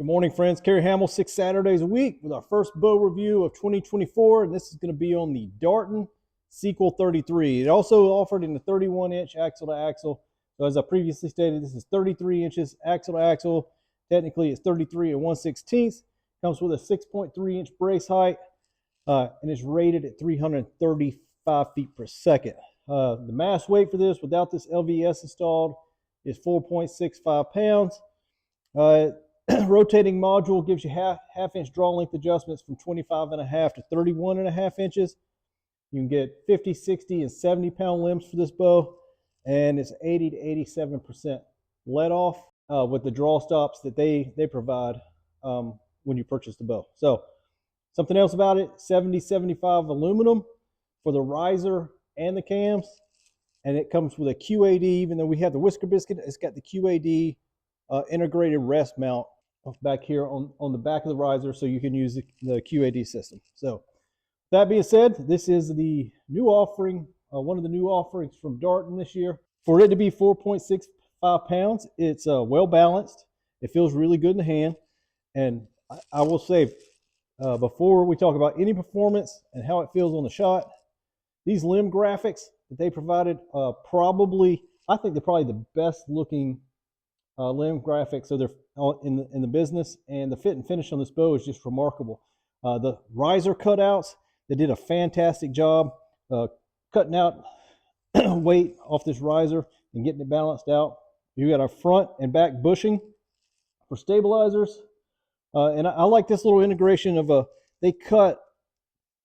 Good morning, friends. Kerry Hamill, 6 Saturdays a week with our first bow review of 2024, and this is going to be on the Darton Sequel 33. It also offered in the 31-inch axle-to-axle. So as I previously stated, this is 33 inches axle-to-axle. Technically, it's 33 and 1/16. Comes with a 6.3-inch brace height, and it's rated at 335 feet per second. The mass weight for this, without this LVS installed, is 4.65 pounds. Rotating module gives you half-inch draw length adjustments from 25.5 to 31.5 inches. You can get 50, 60, and 70-pound limbs for this bow, and it's 80 to 87% let off with the draw stops that they provide when you purchase the bow. So something else about it, 70-75 aluminum for the riser and the cams, and it comes with a QAD. Even though we have the whisker biscuit, it's got the QAD integrated rest mount back here on the back of the riser, so you can use the QAD system. So that being said, this is the new offering, one of the new offerings from Darton this year. For it to be 4.65 pounds, it's well balanced. It feels really good in the hand. And I will say, before we talk about any performance and how it feels on the shot, these limb graphics that they provided, I think they're probably the best looking limb graphics, so they're in the business, and the fit and finish on this bow is just remarkable. The riser cutouts, they did a fantastic job cutting out weight off this riser and getting it balanced out. You got a front and back bushing for stabilizers, and I like this little integration of they cut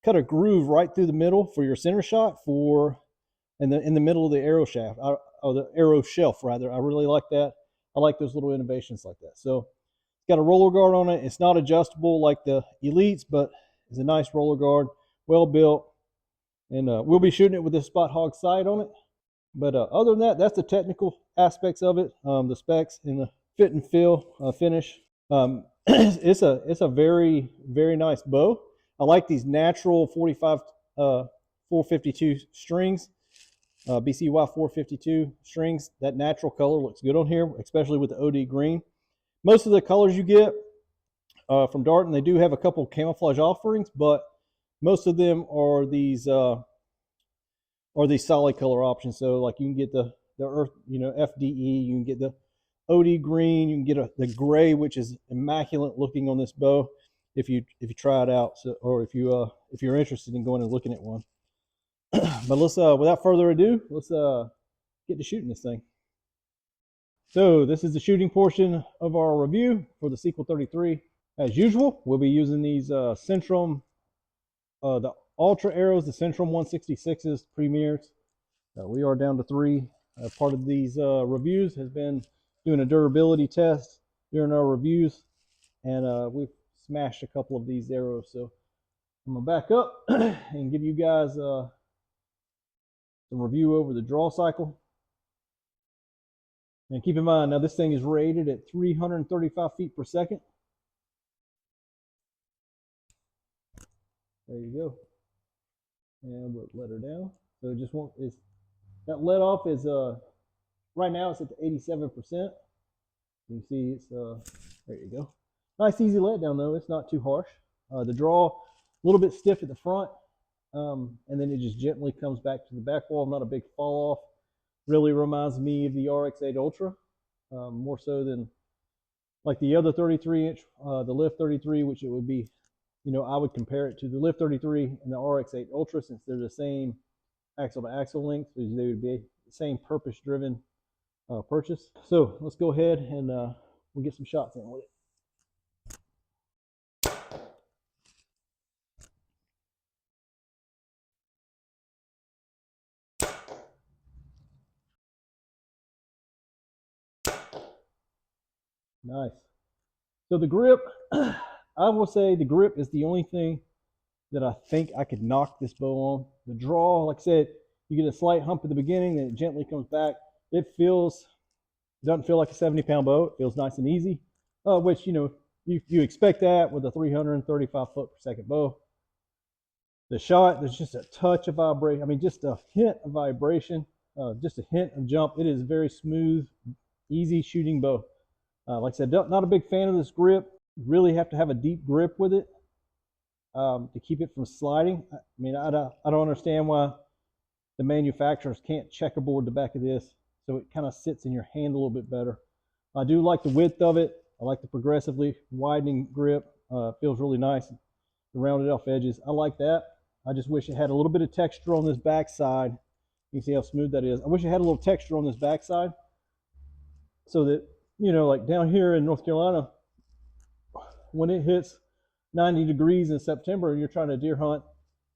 a groove right through the middle for your center shot in the middle of the arrow shaft, or the arrow shelf rather. I really like that. I like those little innovations like that. So it's got a roller guard on it. It's not adjustable like the Elites, but it's a nice roller guard, well built. And we'll be shooting it with this Spot Hog sight on it. But other than that, that's the technical aspects of it, the specs and the fit and feel finish. It's a very, very nice bow. I like these natural 45 452 strings. BCY 452 strings. That natural color looks good on here, especially with the OD green. Most of the colors you get from Darton, they do have a couple of camouflage offerings, but most of them are these solid color options. So like you can get the earth, FDE, you can get the OD green, you can get the gray, which is immaculate looking on this bow if you try it out. So, or if you're interested in going and looking at one. But let's, without further ado, let's get to shooting this thing. So this is the shooting portion of our review for the Sequel 33. As usual, we'll be using these Centrum, the Ultra arrows, the Centrum 166s Premiers. We are down to 3. Part of these reviews has been doing a durability test during our reviews, and we've smashed a couple of these arrows. So I'm gonna back up and give you guys some review over the draw cycle. And keep in mind, now this thing is rated at 335 feet per second. There you go. And we'll let her down. So it just won't, that let off is, right now it's at the 87%. You see it's, there you go. Nice easy let down though, it's not too harsh. The draw, a little bit stiff at the front. And then it just gently comes back to the back wall, not a big fall off. Really reminds me of the RX-8 Ultra, more so than like the other 33-inch, the Lift 33, which it would be, I would compare it to the Lift 33 and the RX-8 Ultra, since they're the same axle-to-axle length, so they would be the same purpose-driven purchase. So let's go ahead and we'll get some shots in with it. Nice. So the grip, I will say the grip is the only thing that I think I could knock this bow on. The draw, like I said, you get a slight hump at the beginning, then it gently comes back. It doesn't feel like a 70-pound bow. It feels nice and easy, which, you expect that with a 335 foot per second bow. The shot, there's just a touch of vibration. I mean, just a hint of vibration, just a hint of jump. It is very smooth, easy shooting bow. Like I said, not a big fan of this grip. really have to have a deep grip with it to keep it from sliding. I mean, I don't understand why the manufacturers can't checkerboard the back of this so it kind of sits in your hand a little bit better. I do like the width of it. I like the progressively widening grip. Feels really nice. The rounded off edges. I like that. I just wish it had a little bit of texture on this backside. You can see how smooth that is. I wish it had a little texture on this backside so that, you know, like down here in North Carolina, when it hits 90 degrees in September and you're trying to deer hunt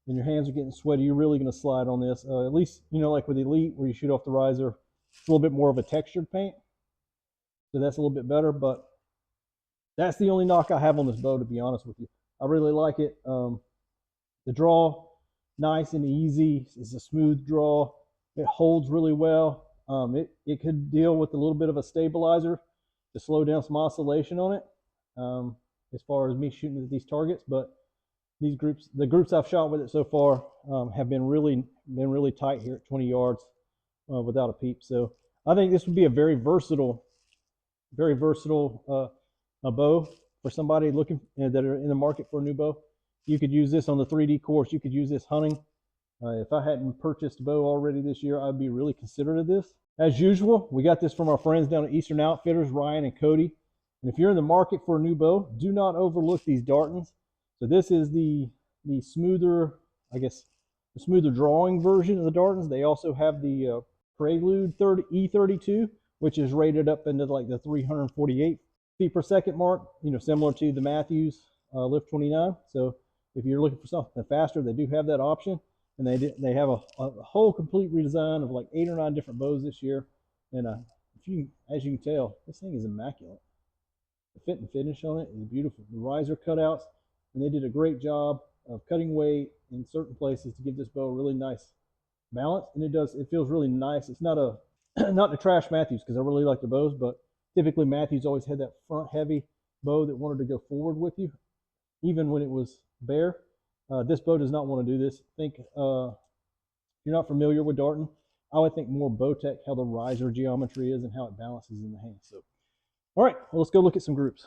and your hands are getting sweaty, you're really going to slide on this. At least, you know, like with Elite where you shoot off the riser, it's a little bit more of a textured paint. So that's a little bit better, but that's the only knock I have on this bow, to be honest with you. I really like it. The draw, nice and easy. It's a smooth draw. It holds really well. It could deal with a little bit of a stabilizer to slow down some oscillation on it as far as me shooting at these targets. But the groups I've shot with it so far have been really tight here at 20 yards without a peep. So I think this would be a very versatile a bow for somebody looking that are in the market for a new bow. You could use this on the 3D course. You could use this hunting. If I hadn't purchased a bow already this year, I'd be really considerate of this. As usual, we got this from our friends down at Eastern Outfitters, Ryan and Cody. And if you're in the market for a new bow, do not overlook these Dartons. So this is the smoother, I guess, the smoother drawing version of the Dartons. They also have the Prelude E32, which is rated up into like the 348 feet per second mark, you know, similar to the Matthews Lift 29. So if you're looking for something faster, they do have that option. And they have a whole complete redesign of like 8 or 9 different bows this year. And as you can tell, this thing is immaculate. The fit and finish on it is beautiful. The riser cutouts, and they did a great job of cutting weight in certain places to give this bow a really nice balance. And it feels really nice. It's not not to trash Matthews because I really like their bows, but typically Matthews always had that front heavy bow that wanted to go forward with you, even when it was bare. This bow does not want to do this. Think if you're not familiar with Darton, I would think more Bowtech, how the riser geometry is and how it balances in the hand. So, all right, well, let's go look at some groups.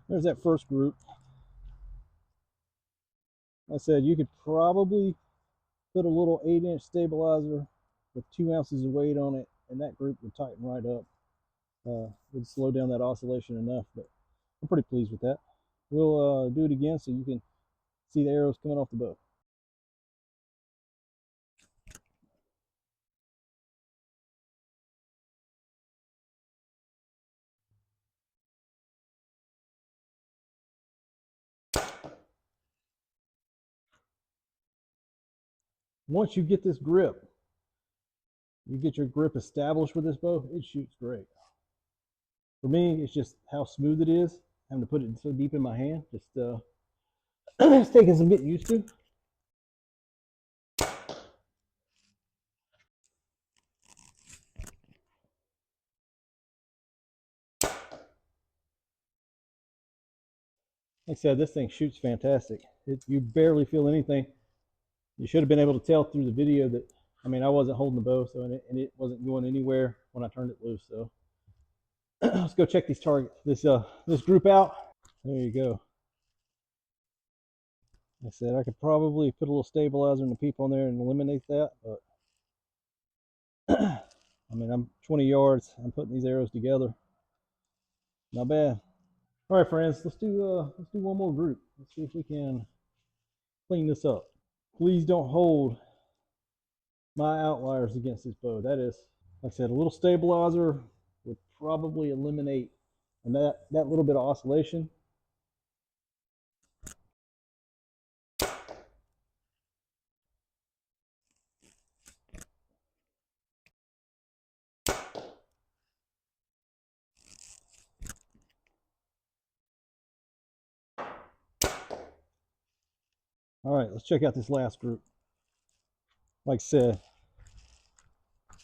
There's that first group. I said you could probably put a little 8-inch stabilizer with 2 ounces of weight on it, and that group would tighten right up. Would slow down that oscillation enough, but I'm pretty pleased with that. We'll do it again so you can see the arrows coming off the bow. Once you get this grip, you get your grip established with this bow, it shoots great. For me, it's just how smooth it is. Having to put it so deep in my hand, just it's taking some getting used to. Like I said, this thing shoots fantastic. You barely feel anything. You should have been able to tell through the video that, I mean, I wasn't holding the bow, so and it wasn't going anywhere when I turned it loose. So let's go check these targets, this group out. There you go. Like I said, I could probably put a little stabilizer and the peep on there and eliminate that, but I mean, I'm 20 yards. I'm putting these arrows together. Not bad. All right, friends, let's do one more group. Let's see if we can clean this up. Please don't hold my outliers against this bow. That is, like I said, a little stabilizer would probably eliminate that little bit of oscillation. All right, let's check out this last group. Like I said,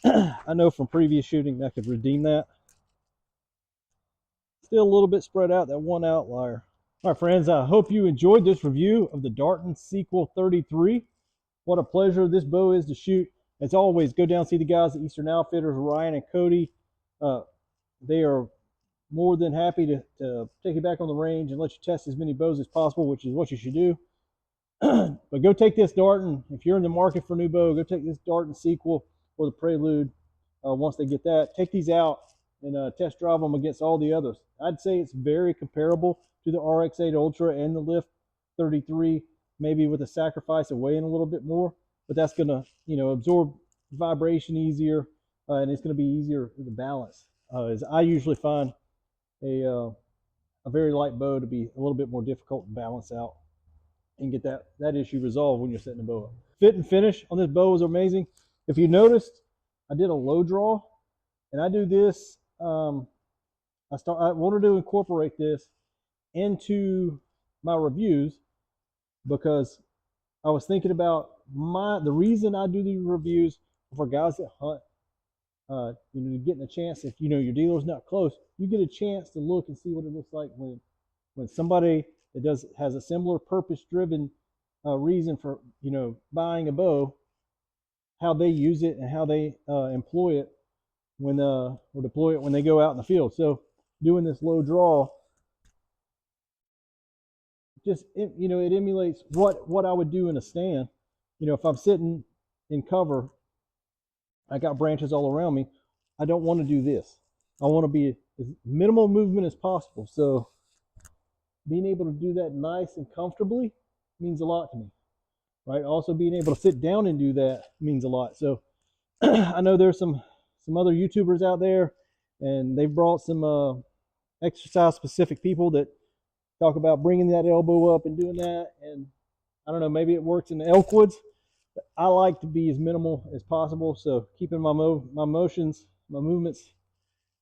I know from previous shooting I could redeem that. Still a little bit spread out, that one outlier. All right, friends, I hope you enjoyed this review of the Darton Sequel 33. What a pleasure this bow is to shoot. As always, go down and see the guys at Eastern Outfitters, Ryan and Cody. They are more than happy to take you back on the range and let you test as many bows as possible, which is what you should do. But go take this Darton. If you're in the market for a new bow, go take this Darton Sequel or the Prelude. Once they get that, take these out and test drive them against all the others. I'd say it's very comparable to the RX-8 Ultra and the Lift 33, maybe with a sacrifice of weighing a little bit more, but that's going to, absorb vibration easier, and it's going to be easier to balance. As I usually find a very light bow to be a little bit more difficult to balance out and get that issue resolved when you're setting the bow up. Fit and finish on this bow was amazing. If you noticed, I did a low draw, and I do this. I wanted to incorporate this into my reviews because I was thinking about the reason I do these reviews for guys that hunt. Getting a chance, if your dealer's not close, you get a chance to look and see what it looks like when somebody that has a similar purpose-driven reason for buying a bow, how they use it and how they employ it or deploy it when they go out in the field. So doing this low draw, just it emulates what I would do in a stand. If I'm sitting in cover, I got branches all around me, I don't want to do this. I want to be as minimal movement as possible. So being able to do that nice and comfortably means a lot to me, right? Also being able to sit down and do that means a lot. So I know there's some other YouTubers out there, and they've brought some exercise specific people that talk about bringing that elbow up and doing that. And I don't know, maybe it works in the elk woods. I like to be as minimal as possible, so keeping my motions, my movements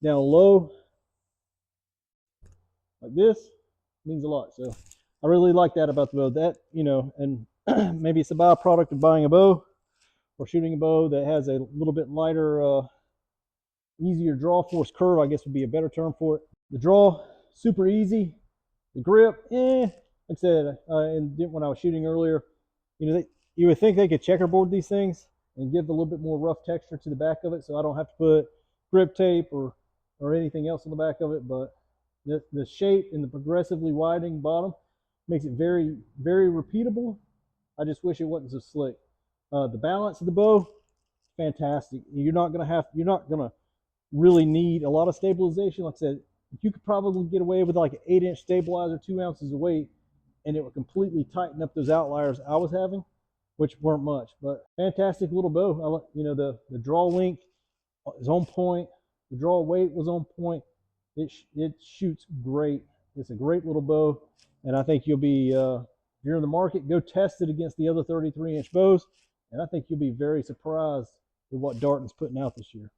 down low like this means a lot. So I really like that about the bow. That, and maybe it's a byproduct of buying a bow or shooting a bow that has a little bit lighter, easier draw force curve, I guess would be a better term for it. The draw, super easy. The grip, like I said, and when I was shooting earlier, you would think they could checkerboard these things and give a little bit more rough texture to the back of it, so I don't have to put grip tape or anything else on the back of it. But the shape and the progressively widening bottom makes it very, very repeatable. I just wish it wasn't so slick. The balance of the bow, fantastic. You're not gonna really need a lot of stabilization. Like I said, you could probably get away with like an 8-inch stabilizer, 2 ounces of weight, and it would completely tighten up those outliers I was having, which weren't much. But fantastic little bow. The draw length is on point. The draw weight was on point. It shoots great. It's a great little bow, and I think you'll be, if you're in the market, go test it against the other 33-inch bows, and I think you'll be very surprised at what Darton's putting out this year.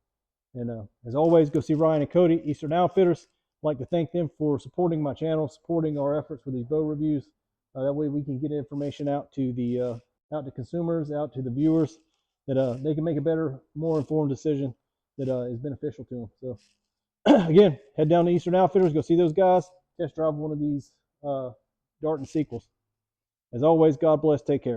And as always, go see Ryan and Cody, Eastern Outfitters. I'd like to thank them for supporting my channel, supporting our efforts with these bow reviews. That way we can get information out to consumers, out to the viewers, that they can make a better, more informed decision that is beneficial to them. So again, head down to Eastern Outfitters, go see those guys, test drive one of these Darton Sequels. As always, God bless, take care.